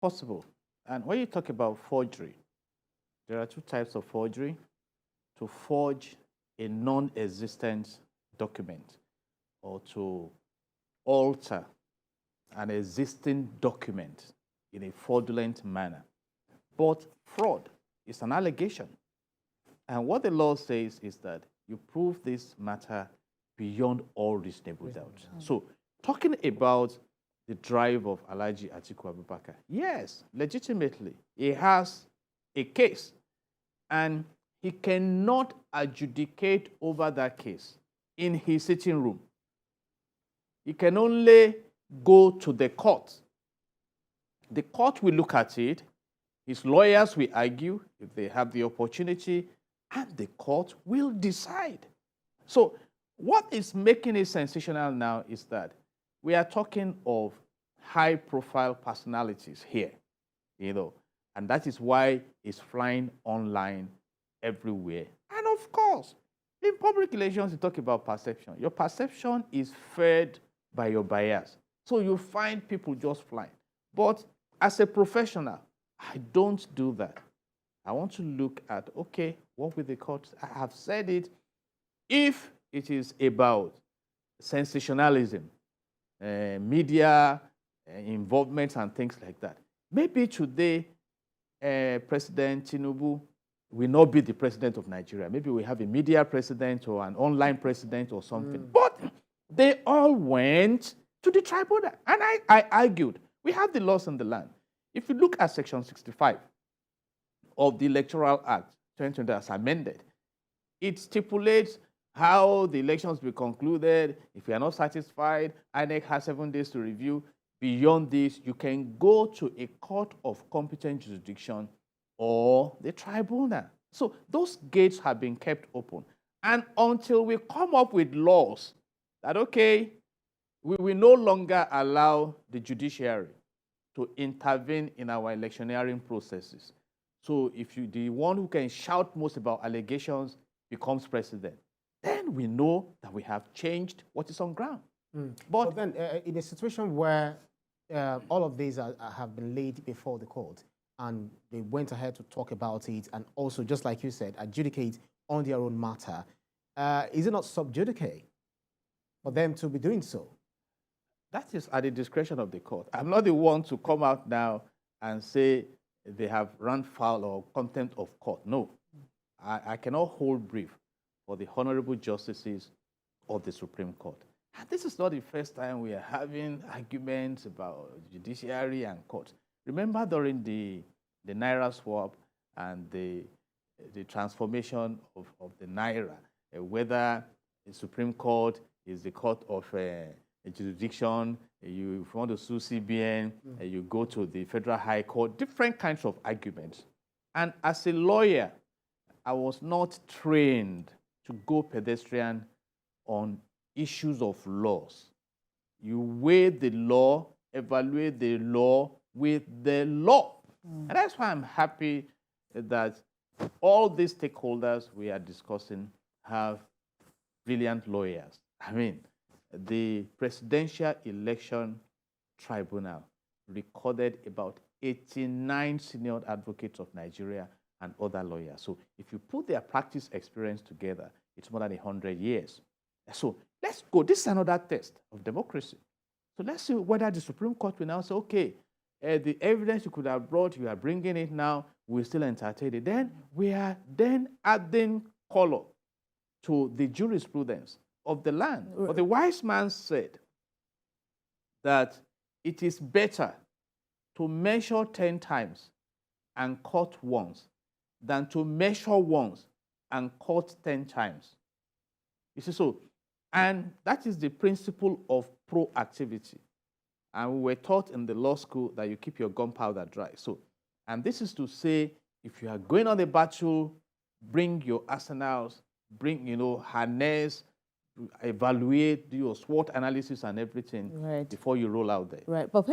possible. And when you talk about forgery, there are two types of forgery. To forge a non-existent document or to alter an existing document in a fraudulent manner. But fraud is an allegation. And what the law says is that you prove this matter beyond all reasonable doubt. So talking about the drive of Alhaji Atiku Abubakar, yes, legitimately, he has a case and he cannot adjudicate over that case in his sitting room. He can only go to the court. The court will look at it. His lawyers will argue if they have the opportunity, and the court will decide. So what is making it sensational now is that we are talking of high-profile personalities here, and that is why it's flying online everywhere. And of course, in public relations, you talk about perception. Your perception is fed by your bias. So you find people just flying. But as a professional, I don't do that. I want to look at, okay, what will the court? I have said it. If it is about sensationalism, media involvement and things like that, maybe today President Tinubu will not be the president of Nigeria. Maybe we have a media president or an online president or something. But they all went to the tribunal. And I argued, we have the laws in the land. If you look at Section 65 of the Electoral Act 2020 as amended, it stipulates how the elections will be concluded. If you are not satisfied, INEC has 7 days to review. Beyond this, you can go to a court of competent jurisdiction or the tribunal. So those gates have been kept open. And until we come up with laws that, okay, we will no longer allow the judiciary to intervene in our electioneering processes. So if the one who can shout most about allegations becomes president, then we know that we have changed what is on ground. But then in a situation where all of these have been laid before the court, and they went ahead to talk about it and also, just like you said, adjudicate on their own matter. Is it not sub judice for them to be doing so? That is at the discretion of the court. I'm not the one to come out now and say they have run foul or contempt of court. No, I cannot hold brief for the honorable justices of the Supreme Court. And this is not the first time we are having arguments about judiciary and court. Remember during the Naira swap and the transformation of the Naira, whether the Supreme Court is the court of jurisdiction, if you want to sue CBN, you go to the Federal High Court, different kinds of arguments. And as a lawyer, I was not trained to go pedestrian on issues of laws. You weigh the law, evaluate the law with the law. And that's why I'm happy that all these stakeholders we are discussing have brilliant lawyers. I mean, the Presidential Election Tribunal recorded about 89 senior advocates of Nigeria and other lawyers. So if you put their practice experience together, it's more than 100 years. So let's go. This is another test of democracy. So let's see whether the Supreme Court will now say, okay, the evidence you could have brought, you are bringing it now, we'll still entertain it. Then we are then adding color to the jurisprudence of the land. But the wise man said that it is better to measure 10 times and cut once than to measure once and cut 10 times. You see, so, and that is the principle of proactivity. And we were taught in the law school that you keep your gunpowder dry. So, and this is to say, if you are going on the battle, bring your arsenals, bring, harness, evaluate, do your SWOT analysis and everything before you roll out there. Right. But